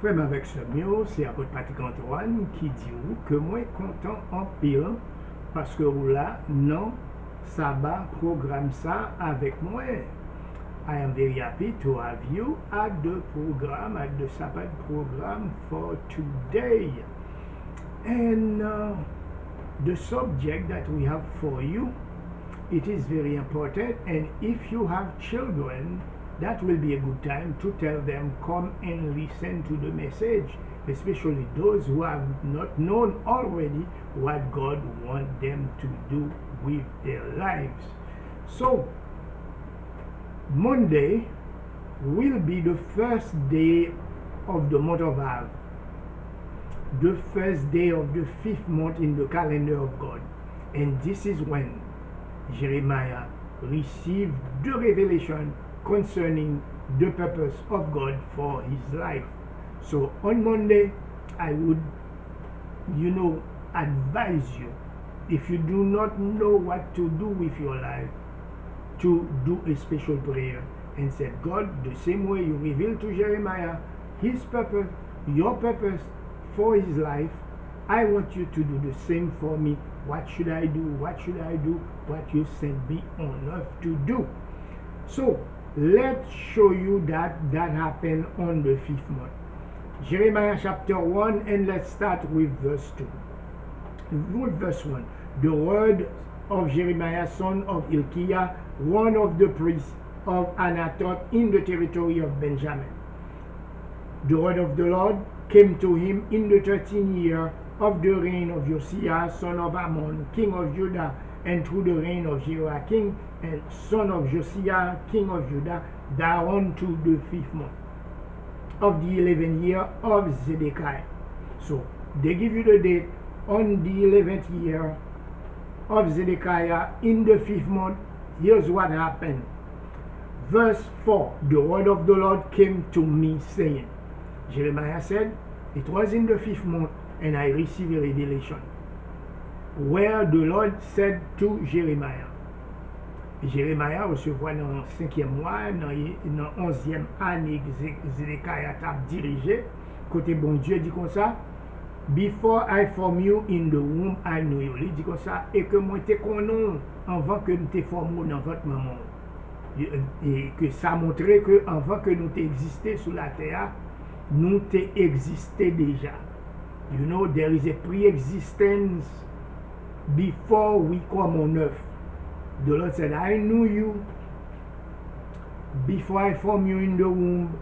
Frère avec ce mio, c'est apôtre Patrick Antoine qui dit que moi content en pile parce que là, non, sabbat programme ça avec moi. I am very happy to have you at the program, at the Sabbath program for today. And the subject that we have for you, it is very important. And if you have children, that will be a good time to tell them, come and listen to the message, especially those who have not known already what God wants them to do with their lives. So, Monday will be the first day of the month of Av, the first day of the 5th month in the calendar of God. And this is when Jeremiah received the revelation concerning the purpose of God for his life. So on Monday, I would, advise you, if you do not know what to do with your life, to do a special prayer and say, God, the same way you revealed to Jeremiah his purpose, your purpose for his life, I want you to do the same for me. What should I do? What should I do? What you sent me on earth to do. So let's show you that happened on the 5th month. Jeremiah chapter 1, and let's start with verse 2. With verse 1. The word of Jeremiah, son of Hilkiah, one of the priests of Anatoth in the territory of Benjamin. The word of the Lord came to him in the 13th year of the reign of Josiah, son of Ammon, king of Judah, and through the reign of Jehoiakim, and son of Josiah, king of Judah, down to the 5th month of the 11th year of Zedekiah. So they give you the date on the 11th year of Zedekiah in the 5th month. Here's what happened. Verse 4, the word of the Lord came to me saying, Jeremiah said, it was in the 5th month and I received a revelation where the Lord said to Jeremiah. Jeremiah recevoir dans le 5e mois, dans la 11e année que Zedekiah t'a dirigé, côté bon Dieu dit comme ça, before I formed you in the womb I knew you. Il dit comme ça, et que moi te connais avant que nous te formions dans votre maman. Et que ça montrait que avant que nous t'existions sur la terre, nous t'existions déjà. You know, there is a pre-existence before we come on earth. The Lord said, I knew you before I formed you in the womb.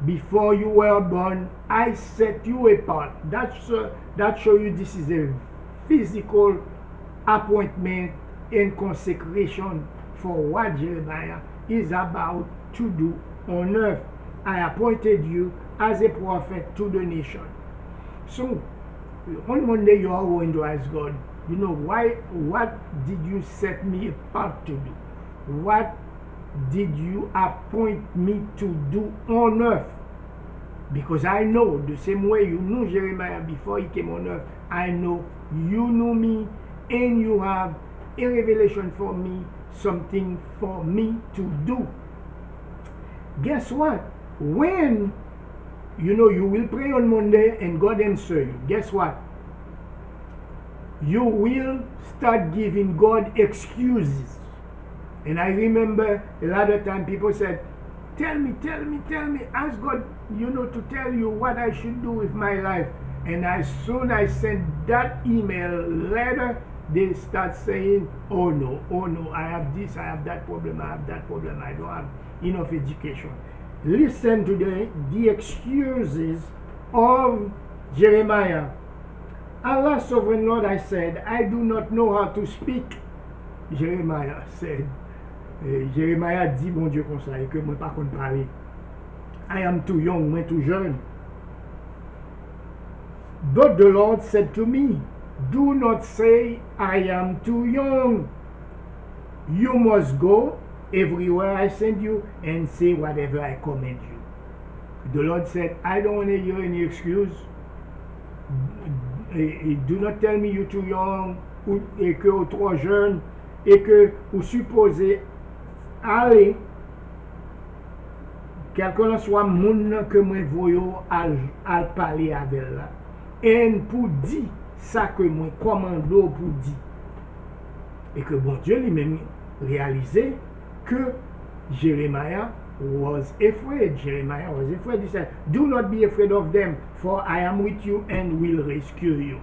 Before you were born, I set you apart. That shows you this is a physical appointment and consecration for what Jeremiah is about to do on earth. I appointed you as a prophet to the nation. So, on Monday you are going to ask God, what did you set me apart to do? What did you appoint me to do on earth? Because I know the same way you knew Jeremiah before he came on earth, I know you knew me and you have a revelation for me, something for me to do. Guess what? When you will pray on Monday and God answer you, guess what? You will start giving God excuses. And I remember a lot of time people said, tell me, ask God, to tell you what I should do with my life. And as soon as I send that email letter, they start saying, oh no, I have this, I have that problem, I don't have enough education. Listen to the excuses of Jeremiah. Allah, sovereign Lord, I said, I do not know how to speak. Jeremiah said, Jeremiah dit, bon Dieu, comme ça, et que moi, pas qu'on parler. I am too young, moi, too jeune. But the Lord said to me, do not say, I am too young. You must go everywhere I send you and say whatever I command you. The Lord said, I don't want to hear any excuse. Do not tell me you're too young, et que vous trop jeune, et que vous supposez aller quel que soit moun que moi voyo al parler avec là, et pour dire ça que moi commando pour dire. Et que bon Dieu lui-même réalisait que Jeremiah was afraid. Jeremiah was afraid. He said, "Do not be afraid of them, for I am with you and will rescue you."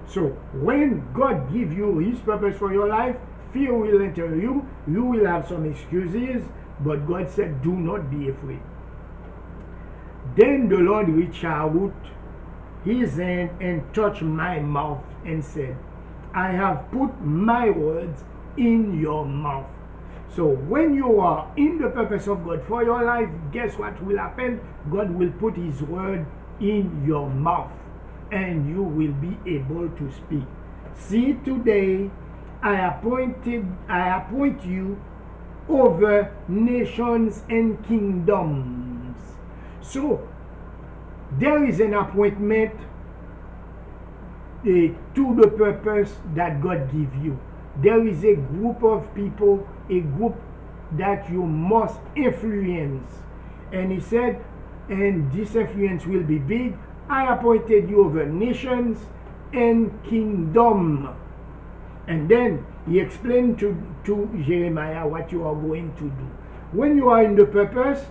So when God gives you His purpose for your life, fear will enter you. You will have some excuses, but God said, "Do not be afraid." Then the Lord reached out His hand and touched my mouth and said, "I have put my words in your mouth." So when you are in the purpose of God for your life, guess what will happen? God will put His word in your mouth and you will be able to speak. See, today I appoint you over nations and kingdoms. So there is an appointment to the purpose that God gives you. There is a group of people, a group that you must influence. And He said, and this influence will be big. I appointed you over nations and kingdom. And then He explained to Jeremiah what you are going to do. When you are in the purpose,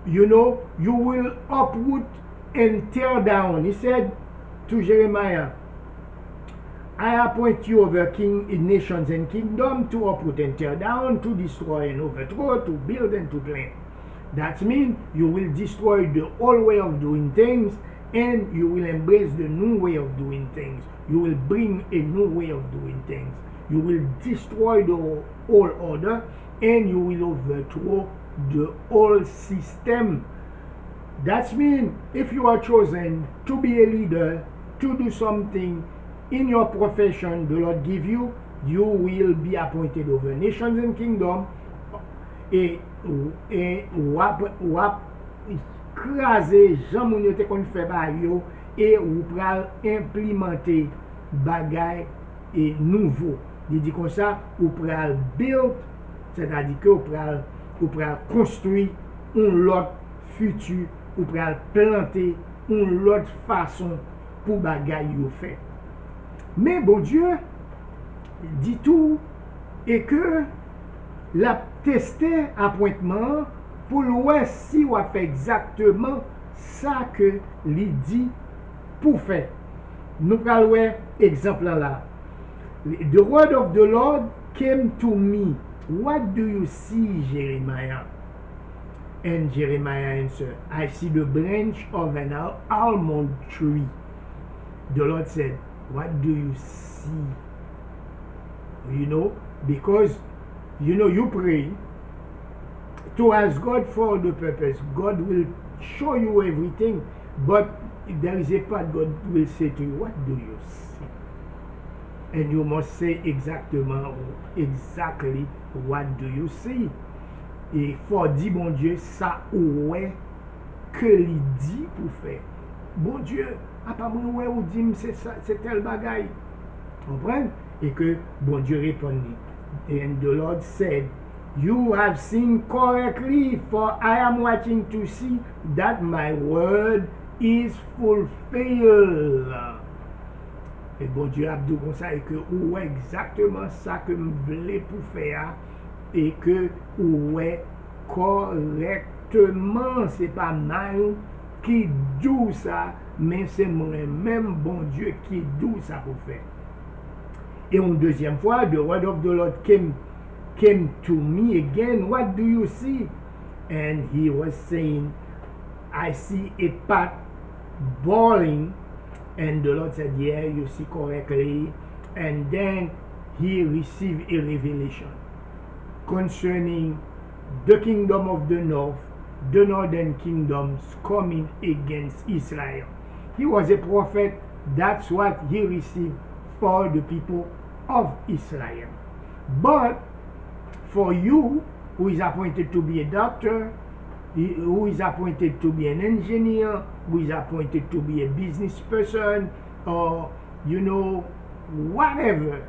you will uproot and tear down. He said to Jeremiah, I appoint you over nations and kingdom to uproot and tear down, to destroy and overthrow, to build and to plant. That means you will destroy the old way of doing things and you will embrace the new way of doing things. You will bring a new way of doing things. You will destroy the old order and you will overthrow the old system. That means if you are chosen to be a leader, to do something in your profession the Lord give you, you will be appointed over nations and kingdom. Et wap krasé jan moun yo te kon fè ba yo et ou pral implémenter bagay et nouveau. Il dit comme ça, ou pral build, c'est-à-dire que ou pral construire un lot futur, ou pral planter un lot façon pour bagay yo fait. Mais bon Dieu dit tout et que la tester appointement pour voir si on fait exactement ça que lui dit pour faire. Nous prenons exemple là. The word of the Lord came to me. What do you see, Jeremiah? And Jeremiah answered, I see the branch of an almond tree. The Lord said, what do you see? Because you pray to ask God for the purpose. God will show you everything, but there is a part God will say to you, what do you see? And you must say exactly what do you see. Et faut dire, bon Dieu, ça ouais que il dit pour faire. Bon Dieu, à pas mon ouais ou dit c'est tel bagaille. Comprenez? Et que bon Dieu répondit. And the Lord said, you have seen correctly, for I am watching to see that my word is fulfilled. Et bon Dieu a dit comme ça, et que ou exactement ça que me voulais pour faire, et que ou correctement, c'est pas mal qui dit ça, mais c'est moi-même, bon Dieu, qui dit ça pour faire. Et une deuxième fois, the word of the Lord came to me again. What do you see? And he was saying, I see a pot boiling. And the Lord said, yeah, you see correctly. And then he received a revelation concerning the kingdom of the north, the northern kingdoms coming against Israel. He was a prophet. That's what he received for the people of Israel. But for you, who is appointed to be a doctor, who is appointed to be an engineer, who is appointed to be a business person, or whatever,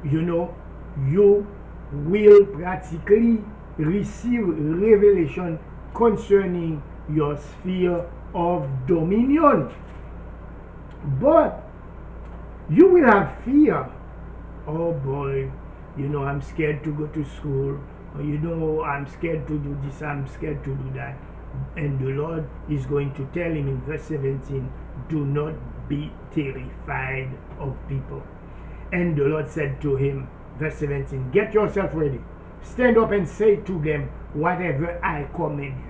you will practically receive revelation concerning your sphere of dominion. But you will have fear. Oh boy, I'm scared to go to school. Or, I'm scared to do this, I'm scared to do that. And the Lord is going to tell him in verse 17, do not be terrified of people. And the Lord said to him, verse 17, get yourself ready. Stand up and say to them whatever I command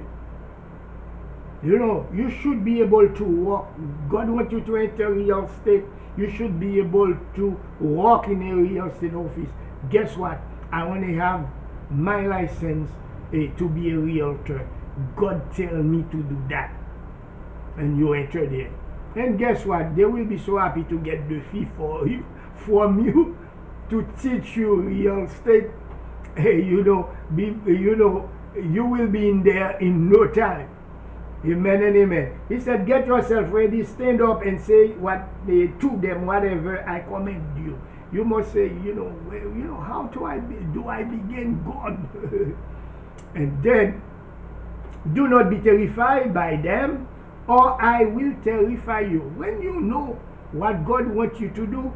you. You should be able to walk. God wants you to enter real estate. You should be able to walk in a real estate office. Guess what? I want to have my license to be a realtor. God tell me to do that. And you enter there. And guess what? They will be so happy to get the fee from you to teach you real estate. You will be in there in no time. Amen and amen. He said, get yourself ready, stand up and say to them whatever I command you. You must say, how do I begin, God? And then, do not be terrified by them, or I will terrify you. When you know what God wants you to do,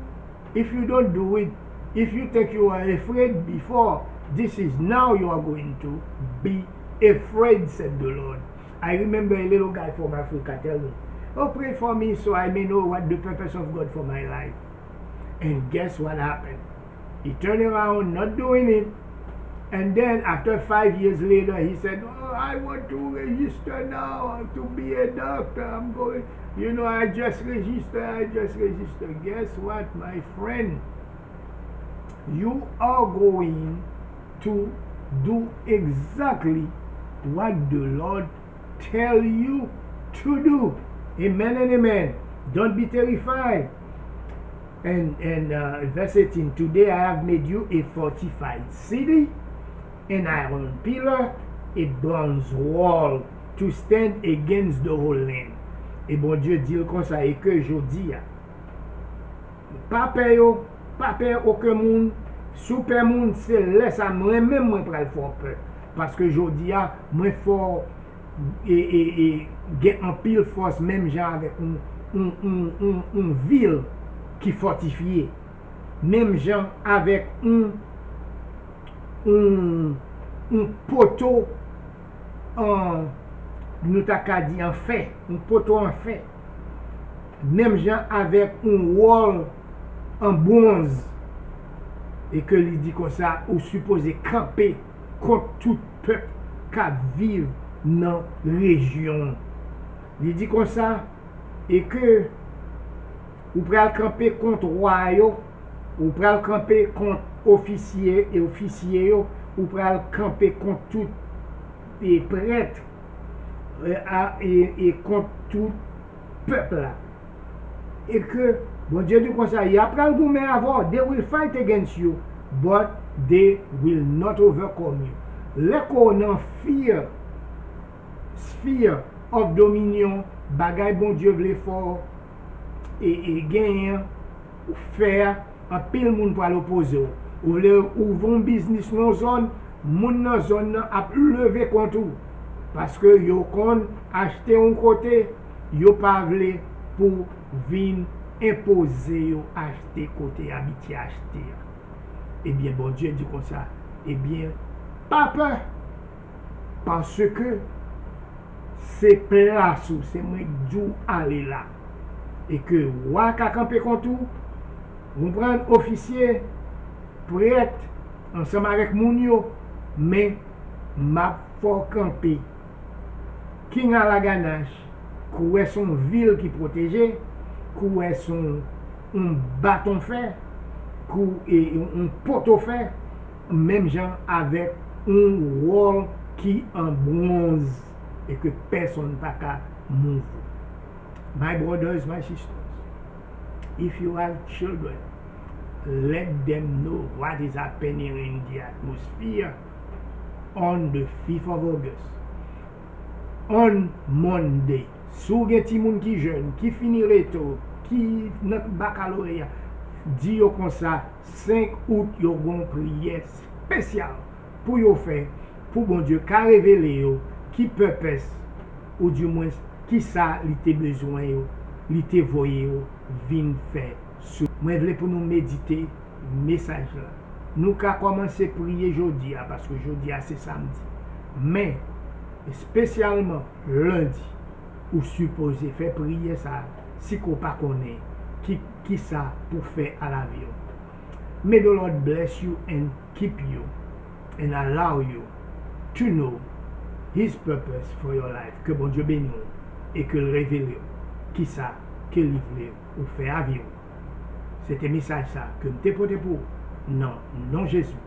if you don't do it, if you think you are afraid before, this is now you are going to be afraid, said the Lord. I remember a little guy from Africa tell me, oh, pray for me so I may know what the purpose of God for my life. And guess what happened? He turned around, not doing it. And then after 5 years later, he said, oh, I want to register now to be a doctor. I'm going, I just registered. Guess what, my friend? You are going to do exactly what the Lord tell you to do. Amen and amen. Don't be terrified. And verse 18, today I have made you a fortified city, an iron pillar, a bronze wall to stand against the whole land. Et bon Dieu dit comme ça, et que je dis, pas peur aucun monde, super monde, c'est laisse à moi-même, moi, pour le faire peur. Parce que je dis, moi, fort, et get en pile force, même genre avec une ville qui fortifiée. Même genre avec un poteau en, nous t'a dit en fait, un poteau en fait. Même gens avec un wall en bronze. Et que il dit comme ça, ou supposé camper contre tout peuple qui vit dans la région. Il dit comme ça, et que ou pral camper contre roi yo, ou pral camper contre officier et officier yo, ou pral camper contre tout les prêtres et contre tout peuple là. Et que bon Dieu dit comme ça, il y a pral goumen avant, they will fight against you, but they will not overcome you. Le qu'on en sphere of dominion, bagay bon Dieu vle fort et gagner ou faire un pile moun pour l'opposer. Ou le ouvron business dans zone, moun dans zone a levé contre ou. Parce que yo kon acheter un côté, yo pas vle pour vin imposer yo acheter côté habiter acheter. Eh bien bon Dieu dit comme ça, eh bien pas peur parce que c'est place où c'est moi d'où aller là et que wak a camper contre tout, on prend officier prêtre ensemble avec moun yo, mais m'a fort camper King à la ganache, où est son ville qui protégée, où est son un bâton fer, où est un poteau fer, même gens avec un wall qui en bronze et que personne n'a qu'à move. My brothers, my sisters, if you have children, let them know what is happening in the atmosphere on the 5th of August. On Monday, sou gen ti moun ki jeune, ki fini reto, ki nan baccalauréat, di yo kon sa, 5 août yo gon prière spécial pour yo faire, pour bon Dieu ka révéler yo, qui purpose ou du moins qui ça li te besoin yo, li te voye yo vin faire sou. Moi vle pour nous méditer message là. Nous ka commencer prier jeudi parce que jeudi c'est samedi. Mais spécialement lundi ou supposé faire prier ça si qu'on pas connaît qui ça pour faire à la vie. May the Lord bless you and keep you and allow you to know His purpose for your life. Que bon Dieu bénisse et que le révèle qui ça que il veut ou faire à vivre. C'était message ça que nous t'ai porté pour non Jésus.